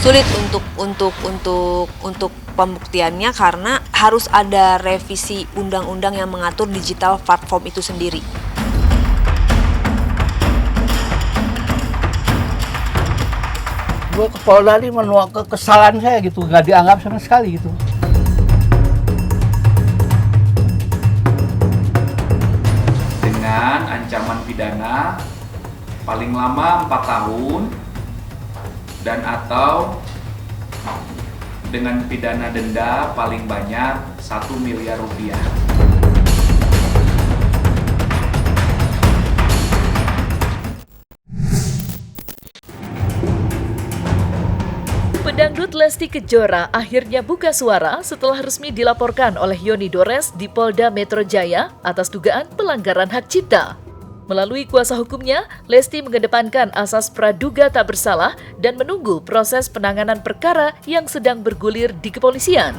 Sulit untuk pembuktiannya karena harus ada revisi undang-undang yang mengatur digital platform itu sendiri. Gue ke Polda ini menuak kesalahan saya gitu, nggak dianggap sama sekali gitu. Dengan ancaman pidana paling lama 4 tahun dan atau dengan pidana denda paling banyak 1 miliar rupiah. Pedangdut Lesti Kejora akhirnya buka suara setelah resmi dilaporkan oleh Yoni Dores di Polda Metro Jaya atas dugaan pelanggaran hak cipta. Melalui kuasa hukumnya, Lesti mengedepankan asas praduga tak bersalah dan menunggu proses penanganan perkara yang sedang bergulir di kepolisian.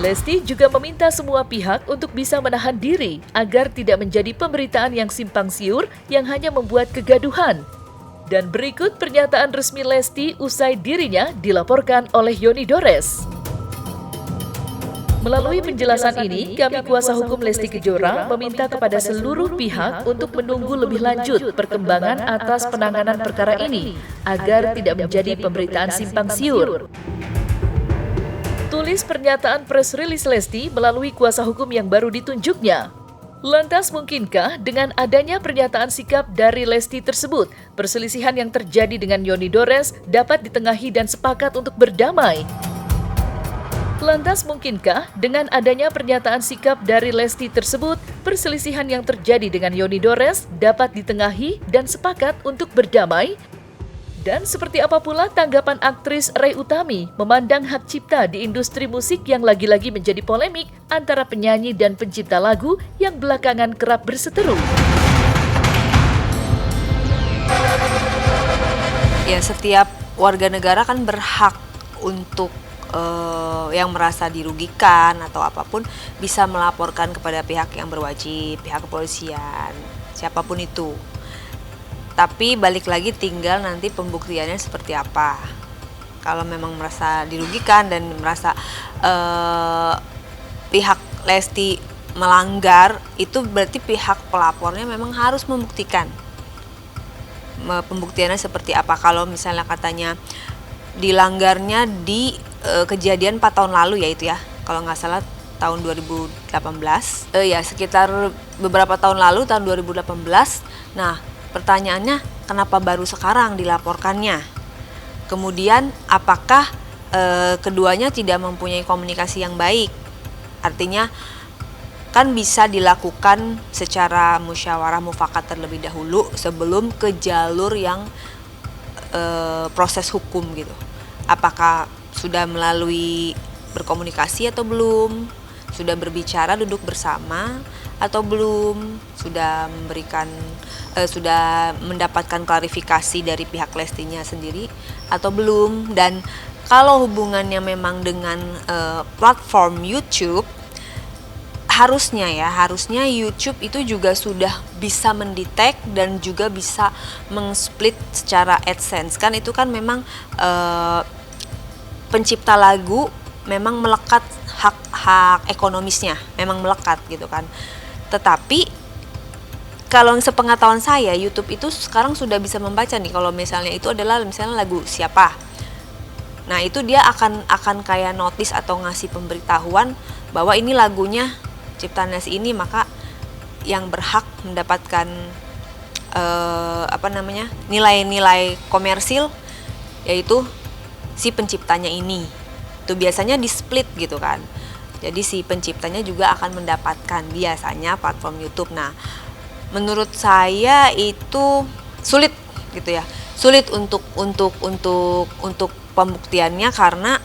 Lesti juga meminta semua pihak untuk bisa menahan diri agar tidak menjadi pemberitaan yang simpang siur yang hanya membuat kegaduhan. Dan berikut pernyataan resmi Lesti usai dirinya dilaporkan oleh Yoni Dores. Melalui penjelasan ini, kami kuasa hukum Lesti Kejora meminta kepada seluruh pihak untuk menunggu lebih lanjut perkembangan atas penanganan perkara ini agar tidak menjadi pemberitaan simpang siur. Tulis pernyataan press release Lesti melalui kuasa hukum yang baru ditunjuknya. Lantas mungkinkah dengan adanya pernyataan sikap dari Lesti tersebut, perselisihan yang terjadi dengan Yoni Dores dapat ditengahi dan sepakat untuk berdamai? Lantas mungkinkah dengan adanya pernyataan sikap dari Lesti tersebut, perselisihan yang terjadi dengan Yoni Dores dapat ditengahi dan sepakat untuk berdamai? Dan seperti apa pula tanggapan aktris Ray Utami memandang hak cipta di industri musik yang lagi-lagi menjadi polemik antara penyanyi dan pencipta lagu yang belakangan kerap berseteru? Ya, setiap warga negara kan berhak untuk yang merasa dirugikan atau apapun bisa melaporkan kepada pihak yang berwajib, pihak kepolisian, siapapun itu. Tapi balik lagi tinggal nanti pembuktiannya seperti apa. Kalau memang merasa dirugikan dan merasa pihak Lesti melanggar, itu berarti pihak pelapornya memang harus membuktikan. Pembuktiannya seperti apa. Kalau misalnya katanya dilanggarnya di kejadian 4 tahun lalu ya itu ya. Kalau nggak salah tahun 2018. Ya sekitar beberapa tahun lalu, tahun 2018. Nah, pertanyaannya, kenapa baru sekarang dilaporkannya? Kemudian, apakah keduanya tidak mempunyai komunikasi yang baik? Artinya, kan bisa dilakukan secara musyawarah mufakat terlebih dahulu sebelum ke jalur yang proses hukum gitu. Apakah sudah melalui berkomunikasi atau belum? Sudah berbicara duduk bersama atau belum? Sudah mendapatkan klarifikasi dari pihak Lestinya sendiri atau belum? Dan kalau hubungannya memang dengan platform YouTube, harusnya YouTube itu juga sudah bisa mendetek dan juga bisa mengsplit secara AdSense. Kan itu kan memang pencipta lagu memang melekat hak ekonomisnya, memang melekat gitu kan. Tetapi kalau sepengetahuan saya, YouTube itu sekarang sudah bisa membaca nih kalau misalnya itu adalah misalnya lagu siapa. Nah, itu dia akan kayak notis atau ngasih pemberitahuan bahwa ini lagunya ciptaan si ini, maka yang berhak mendapatkan nilai-nilai komersil yaitu si penciptanya ini. Itu biasanya di split gitu kan. Jadi si penciptanya juga akan mendapatkan biasanya platform YouTube. Nah, menurut saya itu sulit gitu ya. Sulit untuk pembuktiannya karena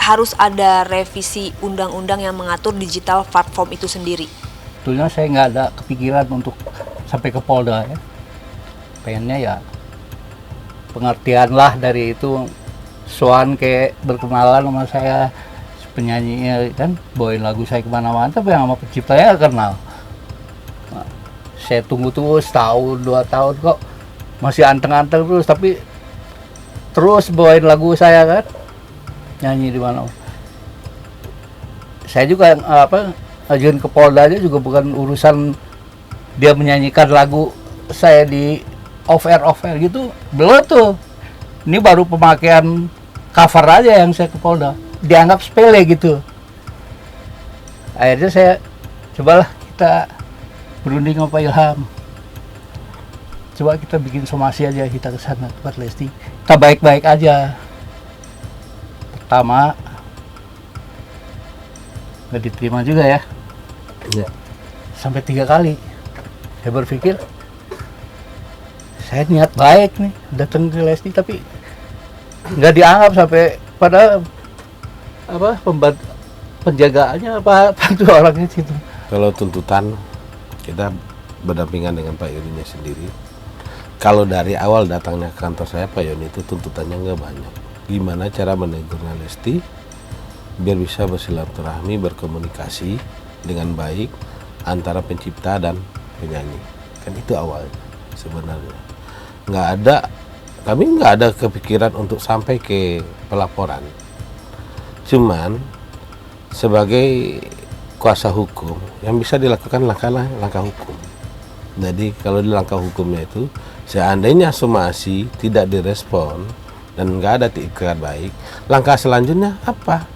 harus ada revisi undang-undang yang mengatur digital platform itu sendiri. Sebetulnya saya nggak ada kepikiran untuk sampai ke Polda ya. Pengennya ya pengertian lah dari itu, soan kayak berkenalan sama saya penyanyinya kan, bawain lagu saya kemana-mana, tapi yang sama penciptanya nggak kenal. Nah, saya tunggu setahun 2 tahun kok masih anteng-anteng terus, tapi terus bawain lagu saya kan, nyanyi di mana. Saya juga ajuin ke Polda aja juga bukan urusan dia menyanyikan lagu saya di off air gitu, belum tuh. Ini baru pemakaian cover aja yang saya ke Polda, dianggap sepele gitu. Akhirnya saya cobalah kita berunding sama Pak Ilham. Coba kita bikin somasi aja, kita ke sana buat Lesti. Kita baik-baik aja. Pertama nggak diterima juga ya. Ya. Sampai 3 kali. Saya berpikir saya niat baik nih datang ke Lesti, tapi nggak dianggap sampai pada penjagaannya apa itu orangnya situ. Kalau tuntutan kita berdampingan dengan Pak Yoninya sendiri. Kalau dari awal datangnya ke kantor saya, Pak Yoni itu tuntutannya nggak banyak. Gimana cara menegurnya Lesti biar bisa bersilaturahmi, berkomunikasi dengan baik antara pencipta dan penyanyi. Kan itu awalnya sebenarnya. Kami nggak ada kepikiran untuk sampai ke pelaporan. Cuman sebagai kuasa hukum yang bisa dilakukan langkah hukum. Jadi kalau di langkah hukumnya itu, seandainya somasi tidak direspon dan nggak ada itikat baik, langkah selanjutnya apa?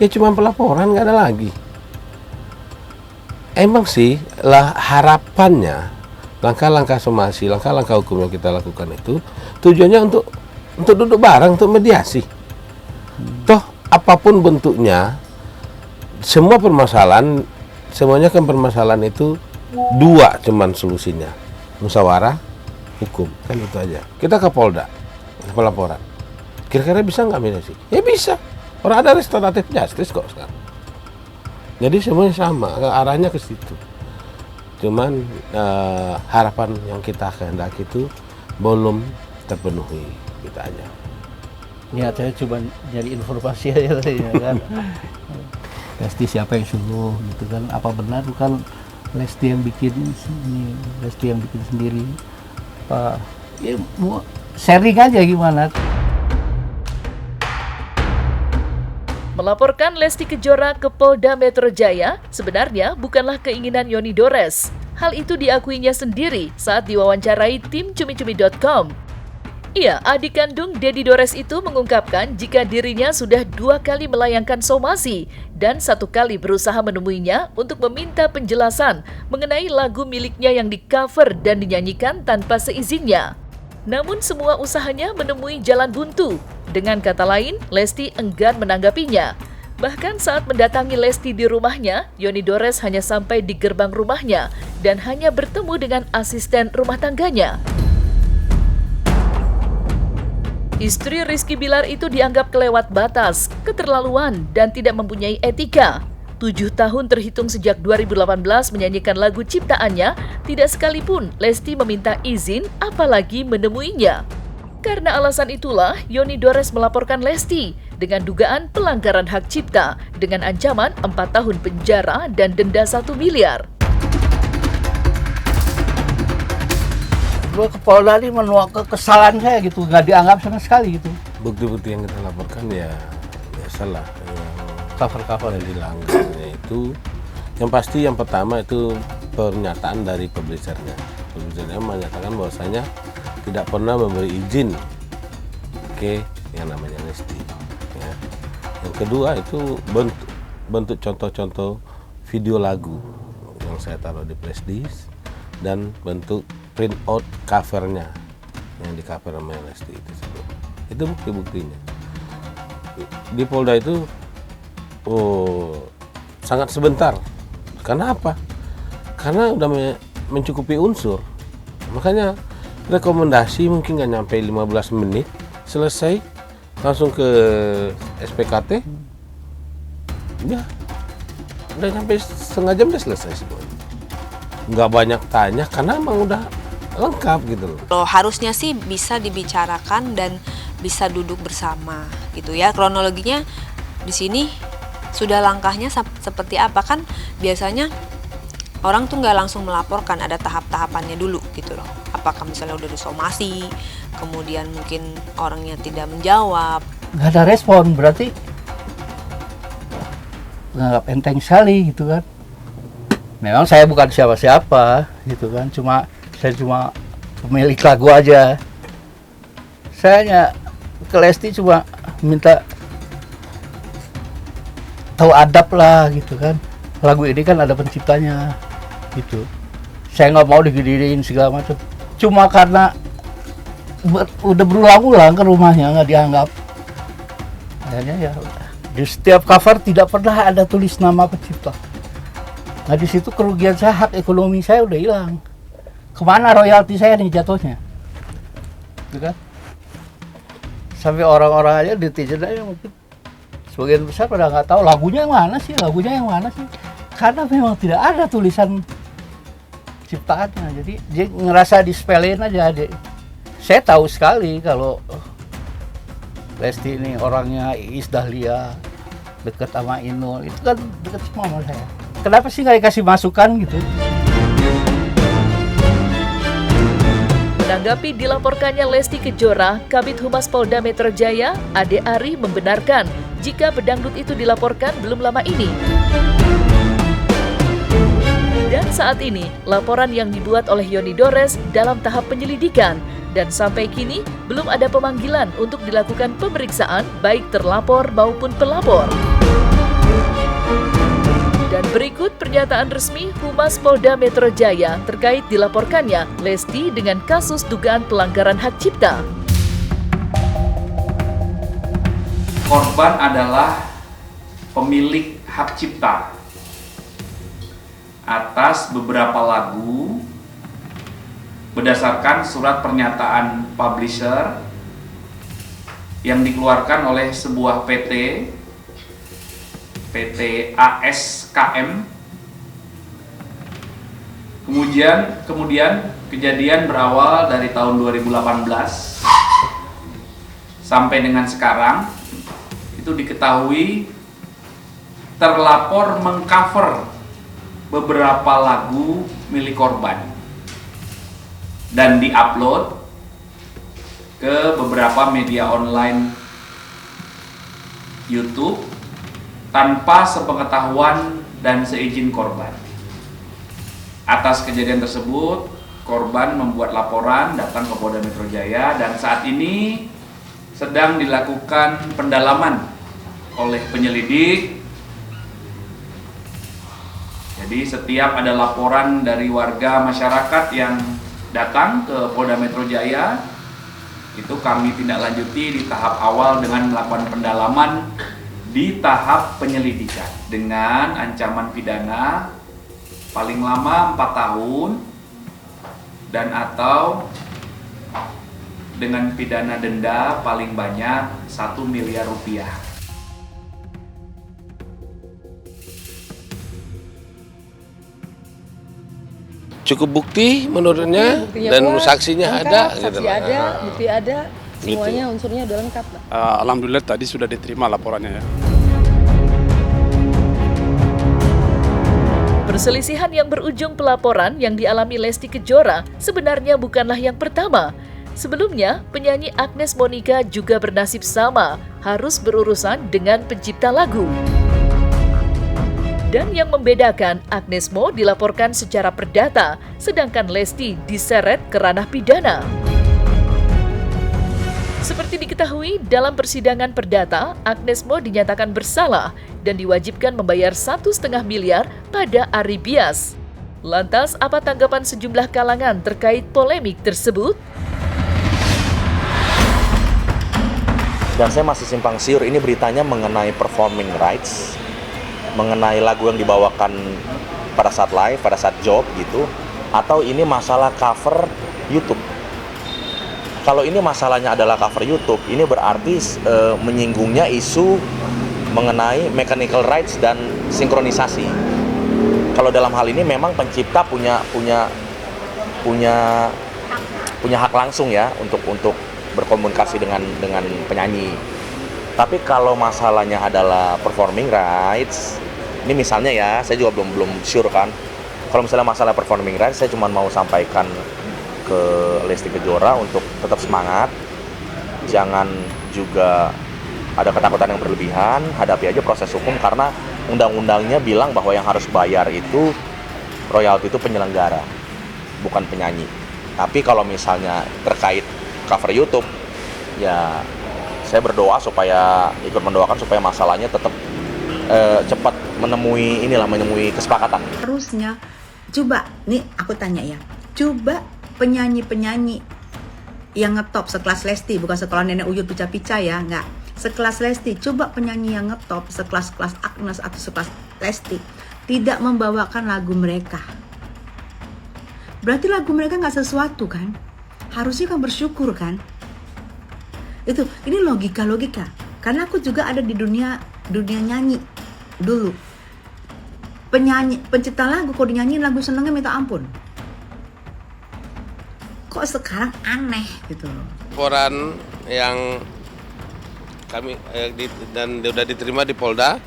Ya cuma pelaporan, nggak ada lagi. Emang sih lah harapannya langkah-langkah somasi, langkah-langkah hukum yang kita lakukan itu tujuannya untuk duduk bareng, untuk mediasi. Toh apapun bentuknya, semua permasalahan, semuanya kan permasalahan itu dua cuman solusinya, musyawarah hukum, kan itu aja. Kita ke Polda pelaporan, kira-kira bisa nggak mediasi? Ya bisa, orang ada restoratif justice kok sekarang. Jadi semuanya sama, arahnya ke situ. Cuman harapan yang kita kehendaki itu belum terpenuhi, kita aja. Ya saya coba nyari informasi aja tadi ya kan. Lesti siapa yang suruh gitu kan, apa benar bukan Lesti yang bikin ini, Lesti yang bikin sendiri. Ya mau sharing aja gimana. Melaporkan Lesti Kejora ke Polda Metro Jaya sebenarnya bukanlah keinginan Yoni Dores. Hal itu diakuinya sendiri saat diwawancarai tim cumi-cumi.com. Iya, adik kandung Dedi Dores itu mengungkapkan jika dirinya sudah 2 kali melayangkan somasi dan 1 kali berusaha menemuinya untuk meminta penjelasan mengenai lagu miliknya yang di-cover dan dinyanyikan tanpa seizinnya. Namun semua usahanya menemui jalan buntu. Dengan kata lain, Lesti enggan menanggapinya. Bahkan saat mendatangi Lesti di rumahnya, Yoni Dores hanya sampai di gerbang rumahnya dan hanya bertemu dengan asisten rumah tangganya. Istri Rizky Bilar itu dianggap kelewat batas, keterlaluan, dan tidak mempunyai etika. 7 tahun terhitung sejak 2018 menyanyikan lagu ciptaannya, tidak sekalipun Lesti meminta izin apalagi menemuinya. Karena alasan itulah, Yoni Dores melaporkan Lesti dengan dugaan pelanggaran hak cipta dengan ancaman 4 tahun penjara dan denda 1 miliar. Gue ke Polda ini menuak kesalahan saya gitu, nggak dianggap sama sekali gitu. Bukti-bukti yang kita laporkan ya biasalah, Cover-cover yang dilanggarnya itu, yang pasti yang pertama itu pernyataan dari publishernya. Publishernya menyatakan bahwasanya tidak pernah memberi izin ke yang namanya Lesti. Ya. Yang kedua itu bentuk contoh-contoh video lagu yang saya taruh di flashdisk dan bentuk print out covernya yang di cover sama Lesti itu bukti-buktinya. Di Polda itu sangat sebentar. Karena apa? Karena udah mencukupi unsur. Makanya rekomendasi mungkin nggak nyampe 15 menit selesai, langsung ke SPKT. Ya, udah nyampe setengah jam udah selesai semua. Nggak banyak tanya karena emang udah lengkap gitu loh. Harusnya sih bisa dibicarakan dan bisa duduk bersama gitu ya. Kronologinya di sini sudah langkahnya seperti apa, kan biasanya orang tuh nggak langsung melaporkan, ada tahap-tahapannya dulu gitu loh. apakah misalnya udah disomasi, kemudian mungkin orangnya tidak menjawab. Nggak ada respon, berarti menganggap enteng sekali gitu kan. Memang saya bukan siapa-siapa gitu kan, saya cuma pemilik lagu aja. Saya hanya ke Lesti cuma minta tahu adab lah gitu kan. Lagu ini kan ada penciptanya gitu. Saya nggak mau diginiin segala macam. Cuma karena udah berulang-ulang ke rumahnya nggak dianggap. Akhirnya ya di setiap cover tidak pernah ada tulis nama pencipta. Nah di situ kerugian saya, hak ekonomi saya udah hilang. Kemana royalti saya nih jatuhnya? Gitu kan? Sampai orang-orang aja netizen aja mungkin sebagian besar pada nggak tahu lagunya yang mana sih, karena memang tidak ada tulisan ciptaannya. Jadi dia ngerasa dispelein aja. Saya tahu sekali kalau Lesti ini orangnya Iis Dahlia, deket sama Inul, itu kan deket semua sama saya. Kenapa sih nggak dikasih masukan gitu? Menanggapi dilaporkannya Lesti Kejora, Kabid Humas Polda Metro Jaya, Ade Ari membenarkan jika pedangdut itu dilaporkan belum lama ini. Dan saat ini, laporan yang dibuat oleh Yoni Dores dalam tahap penyelidikan dan sampai kini belum ada pemanggilan untuk dilakukan pemeriksaan baik terlapor maupun pelapor. Dan berikut pernyataan resmi Humas Polda Metro Jaya terkait dilaporkannya Lesti dengan kasus dugaan pelanggaran hak cipta. Korban adalah pemilik hak cipta atas beberapa lagu berdasarkan surat pernyataan publisher yang dikeluarkan oleh sebuah PT ASKM. Kemudian kejadian berawal dari tahun 2018 sampai dengan sekarang. Itu diketahui terlapor mengcover beberapa lagu milik korban dan diupload ke beberapa media online YouTube tanpa sepengetahuan dan seizin korban. Atas kejadian tersebut, korban membuat laporan datang ke Polda Metro Jaya dan saat ini sedang dilakukan pendalaman oleh penyelidik. Jadi setiap ada laporan dari warga masyarakat yang datang ke Polda Metro Jaya, itu kami tindak lanjuti di tahap awal dengan melakukan pendalaman di tahap penyelidikan dengan ancaman pidana paling lama 4 tahun dan atau dengan pidana denda paling banyak 1 miliar rupiah. Cukup bukti menurutnya dan saksinya lengkap, ada saksi gitu. ada, bukti ada, Gitu. semuanya unsurnya udah lengkap lah. Alhamdulillah tadi sudah diterima laporannya ya. Perselisihan yang berujung pelaporan yang dialami Lesti Kejora sebenarnya bukanlah yang pertama. Sebelumnya, penyanyi Agnes Monica juga bernasib sama, harus berurusan dengan pencipta lagu. Dan yang membedakan, Agnes Mo dilaporkan secara perdata, sedangkan Lesti diseret ke ranah pidana. Seperti diketahui, dalam persidangan perdata, Agnes Mo dinyatakan bersalah dan diwajibkan membayar 1,5 miliar pada Ari Bias. Lantas, apa tanggapan sejumlah kalangan terkait polemik tersebut? Dan saya masih simpang siur, ini beritanya mengenai performing rights, mengenai lagu yang dibawakan pada saat live, pada saat job gitu, atau ini masalah cover YouTube. Kalau ini masalahnya adalah cover YouTube, ini berarti menyinggungnya isu mengenai mechanical rights dan sinkronisasi. Kalau dalam hal ini memang pencipta punya hak langsung ya untuk berkomunikasi dengan penyanyi. Tapi kalau masalahnya adalah performing rights, ini misalnya ya, saya juga belum sure kan. Kalau misalnya masalah performing rights, saya cuma mau sampaikan ke Lesti Kejora untuk tetap semangat, jangan juga ada ketakutan yang berlebihan, hadapi aja proses hukum karena undang-undangnya bilang bahwa yang harus bayar itu royalti itu penyelenggara, bukan penyanyi. Tapi kalau misalnya terkait cover YouTube, ya saya berdoa supaya ikut mendoakan supaya masalahnya tetap cepat menemui kesepakatan. Harusnya coba nih aku tanya ya, coba penyanyi-penyanyi yang ngetop sekelas Lesti, bukan sekolah nenek uyut pica-pica ya, enggak, sekelas Lesti, coba penyanyi yang ngetop sekelas Agnes atau sekelas Lesti tidak membawakan lagu mereka, berarti lagu mereka nggak sesuatu kan, harusnya kan bersyukur kan. Ini logika karena aku juga ada di dunia nyanyi dulu. Pencipta lagu kok dinyanyiin lagu senengnya minta ampun, kok sekarang aneh gitu loh. Laporan yang kami dan sudah diterima di Polda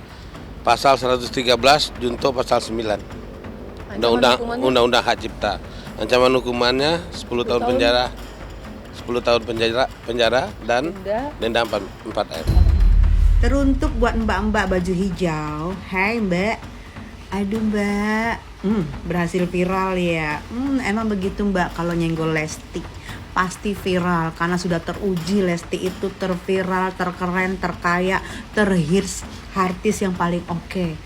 pasal 113 junto pasal 9 Undang-Undang Hak Cipta. Ancaman hukumannya 10 tahun penjara, 10 tahun penjara dan denda 4M. Teruntuk buat mbak-mbak baju hijau. Hai mbak, aduh mbak, berhasil viral ya. Emang begitu mbak, kalau nyenggol Lesti pasti viral karena sudah teruji Lesti itu terviral, terkeren, terkaya, terhits, artis yang paling oke.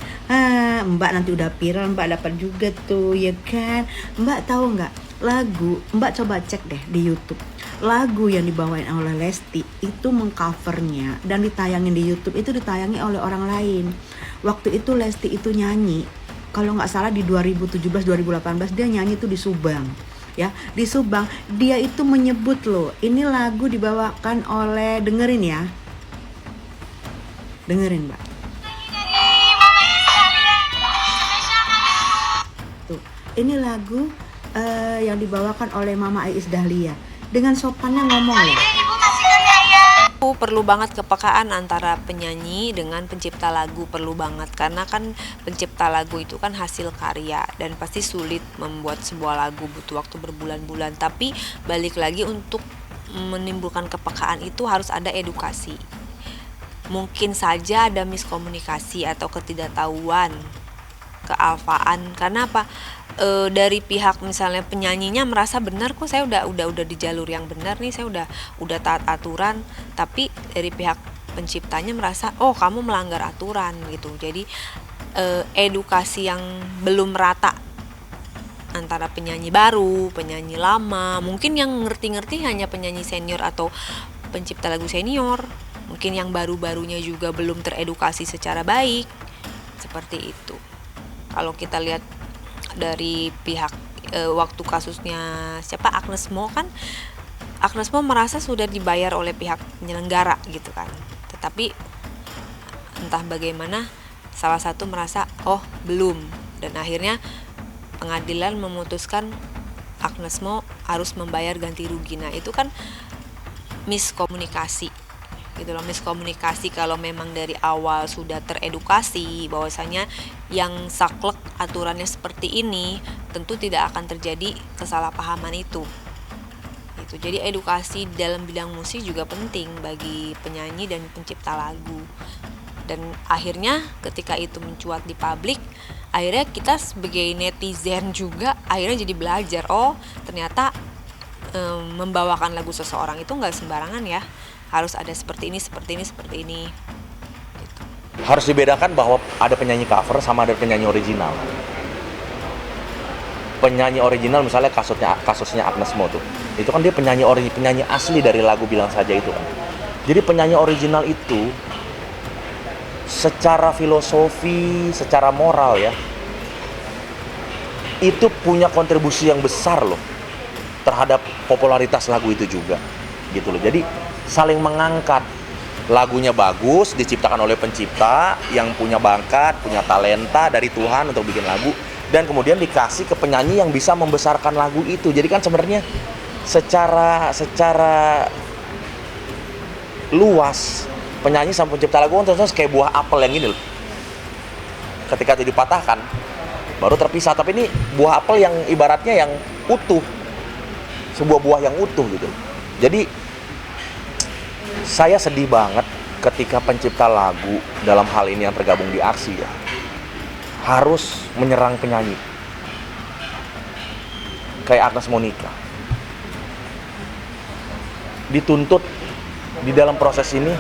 Mbak nanti udah viral, mbak dapat juga tuh ya kan. Mbak tahu nggak lagu? Mbak coba cek deh di YouTube. Lagu yang dibawain oleh Lesti itu mengcovernya dan ditayangin di YouTube itu ditayangi oleh orang lain. Waktu itu Lesti itu nyanyi, kalau nggak salah di 2017-2018 dia nyanyi itu di Subang. Ya, di Subang dia itu menyebut loh, ini lagu dibawakan oleh, dengerin ya. Dengerin, Mbak. Tuh, ini lagu yang dibawakan oleh Mama Iis Dahlia. Dengan sopannya ngomong loh. Perlu banget kepekaan antara penyanyi dengan pencipta lagu, perlu banget karena kan pencipta lagu itu kan hasil karya dan pasti sulit membuat sebuah lagu, butuh waktu berbulan-bulan. Tapi balik lagi, untuk menimbulkan kepekaan itu harus ada edukasi. Mungkin saja ada miskomunikasi atau ketidaktahuan, kealfaan. Karena apa? Dari pihak misalnya penyanyinya merasa benar kok, saya udah di jalur yang benar nih, saya udah taat aturan, tapi dari pihak penciptanya merasa oh kamu melanggar aturan gitu. Jadi edukasi yang belum rata antara penyanyi baru, penyanyi lama, mungkin yang ngerti-ngerti hanya penyanyi senior atau pencipta lagu senior, mungkin yang baru-barunya juga belum teredukasi secara baik, seperti itu. Kalau kita lihat dari pihak waktu kasusnya siapa, Agnes Mo kan, Agnes Mo merasa sudah dibayar oleh pihak penyelenggara gitu kan, tetapi entah bagaimana salah satu merasa oh belum, dan akhirnya pengadilan memutuskan Agnes Mo harus membayar ganti rugi. Nah itu kan miskomunikasi gitu loh, miskomunikasi. Kalau memang dari awal sudah teredukasi bahwasanya yang saklek aturannya seperti ini, tentu tidak akan terjadi kesalahpahaman itu. Gitu. Jadi edukasi dalam bidang musik juga penting bagi penyanyi dan pencipta lagu. Dan akhirnya ketika itu mencuat di publik, akhirnya kita sebagai netizen juga akhirnya jadi belajar, oh ternyata membawakan lagu seseorang itu nggak sembarangan ya, harus ada seperti ini gitu. Harus dibedakan bahwa ada penyanyi cover sama ada penyanyi original. Penyanyi original misalnya kasusnya Agnes Mo tuh, itu kan dia penyanyi asli dari lagu Bilang Saja itu kan. Jadi penyanyi original itu secara filosofi, secara moral ya, itu punya kontribusi yang besar loh terhadap popularitas lagu itu juga gitu loh. Jadi saling mengangkat, lagunya bagus, diciptakan oleh pencipta yang punya bakat, punya talenta dari Tuhan untuk bikin lagu, dan kemudian dikasih ke penyanyi yang bisa membesarkan lagu itu. Jadi kan sebenarnya secara luas penyanyi sama pencipta lagu kan terus kayak buah apel yang gini loh. Ketika itu dipatahkan baru terpisah, tapi ini buah apel yang ibaratnya yang utuh. sebuah buah yang utuh gitu. Jadi saya sedih banget ketika pencipta lagu dalam hal ini yang tergabung di aksi ya harus menyerang penyanyi kayak Agnes Monica. Dituntut di dalam proses ini.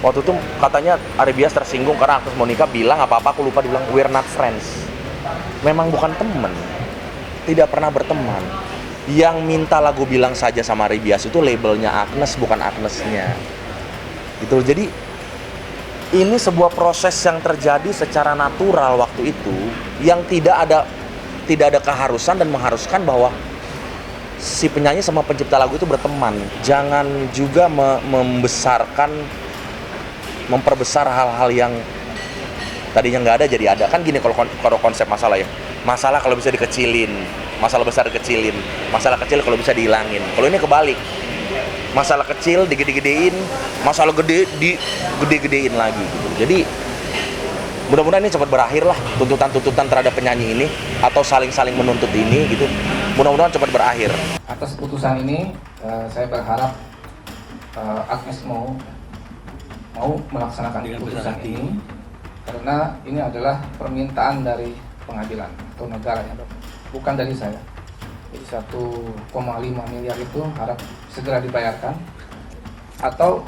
Waktu itu katanya Ari Bias tersinggung karena Agnes Monica bilang apa-apa, aku lupa, dibilang we're not friends. Memang bukan teman, tidak pernah berteman. Yang minta lagu Bilang Saja sama Ari Bias itu labelnya Agnes, bukan Agnesnya. Gitu. Jadi ini sebuah proses yang terjadi secara natural waktu itu, yang tidak ada keharusan dan mengharuskan bahwa si penyanyi sama pencipta lagu itu berteman. Jangan juga memperbesar hal-hal yang tadinya nggak ada jadi ada. Kan gini kalau konsep masalah ya, masalah kalau bisa dikecilin, masalah besar dikecilin, masalah kecil kalau bisa dihilangin. Kalau ini kebalik, masalah kecil digede-gedein, masalah gede digede-gedein lagi gitu. Jadi mudah-mudahan ini cepat berakhir lah, tuntutan-tuntutan terhadap penyanyi ini atau saling-saling menuntut ini gitu. Mudah-mudahan cepat berakhir. Atas putusan ini, saya berharap Agnes mau melaksanakan putusan ini, karena ini adalah permintaan dari pengadilan atau negara ya, bukan dari saya. Jadi 1,5 miliar itu harap segera dibayarkan, atau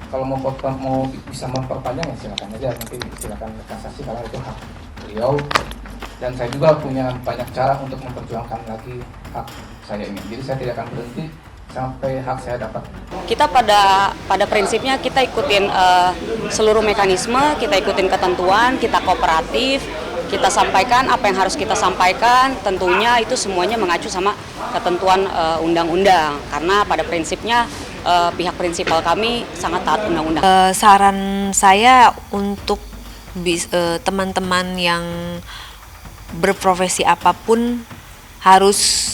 kalau mau bisa memperpanjang ya silakan aja, nanti silakan kasasi karena itu hak beliau, dan saya juga punya banyak cara untuk memperjuangkan lagi hak saya ini. Jadi saya tidak akan berhenti sampai hak saya dapat. Kita pada prinsipnya kita ikutin seluruh mekanisme, kita ikutin ketentuan, kita kooperatif, kita sampaikan apa yang harus kita sampaikan, tentunya itu semuanya mengacu sama ketentuan undang-undang, karena pada prinsipnya pihak prinsipal kami sangat taat undang-undang. Saran saya untuk teman-teman yang berprofesi apapun harus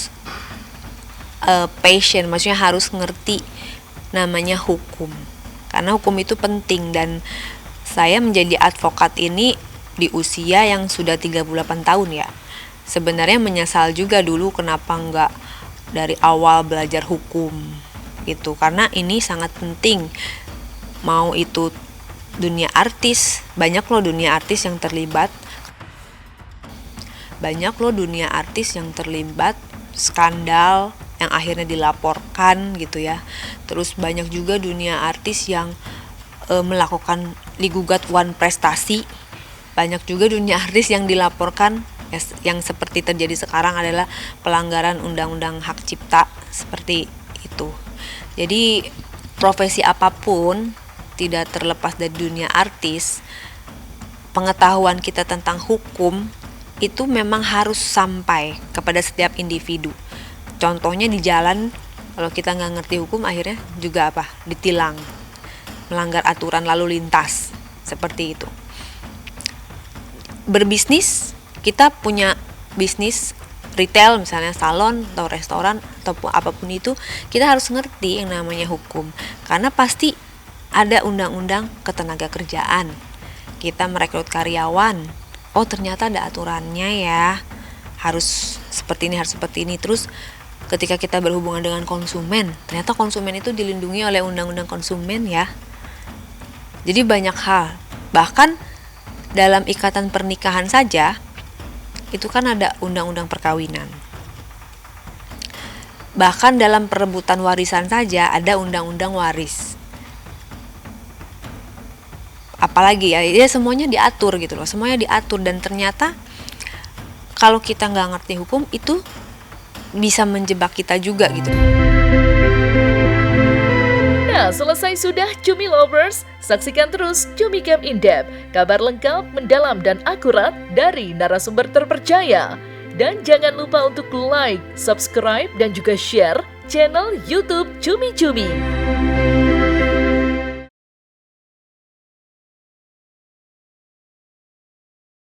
patient, maksudnya harus ngerti namanya hukum, karena hukum itu penting. Dan saya menjadi advokat ini di usia yang sudah 38 tahun ya. Sebenarnya menyesal juga dulu kenapa enggak dari awal belajar hukum gitu, karena ini sangat penting. Mau itu dunia artis, banyak loh dunia artis yang terlibat, skandal yang akhirnya dilaporkan gitu ya. Terus banyak juga dunia artis yang melakukan digugat one prestasi. Banyak juga dunia artis yang dilaporkan ya, yang seperti terjadi sekarang adalah pelanggaran undang-undang hak cipta seperti itu. Jadi profesi apapun tidak terlepas dari dunia artis, pengetahuan kita tentang hukum itu memang harus sampai kepada setiap individu. Contohnya di jalan, kalau kita nggak ngerti hukum akhirnya juga ditilang, melanggar aturan lalu lintas, seperti itu. Berbisnis, kita punya bisnis retail misalnya salon atau restoran atau apapun itu, kita harus ngerti yang namanya hukum, karena pasti ada undang-undang ketenagakerjaan. Kita merekrut karyawan, oh ternyata ada aturannya ya, harus seperti ini. Terus ketika kita berhubungan dengan konsumen, ternyata konsumen itu dilindungi oleh undang-undang konsumen ya. Jadi banyak hal, bahkan dalam ikatan pernikahan saja itu kan ada undang-undang perkawinan. Bahkan dalam perebutan warisan saja ada undang-undang waris. Apalagi ya semuanya diatur gitu loh, semuanya diatur. Dan ternyata kalau kita nggak ngerti hukum itu bisa menjebak kita juga gitu. Nah, selesai sudah Cumi Lovers. Saksikan terus Cumi Camp In Depth, kabar lengkap, mendalam, dan akurat dari narasumber terpercaya. Dan jangan lupa untuk like, subscribe, dan juga share channel YouTube Cumi Cumi.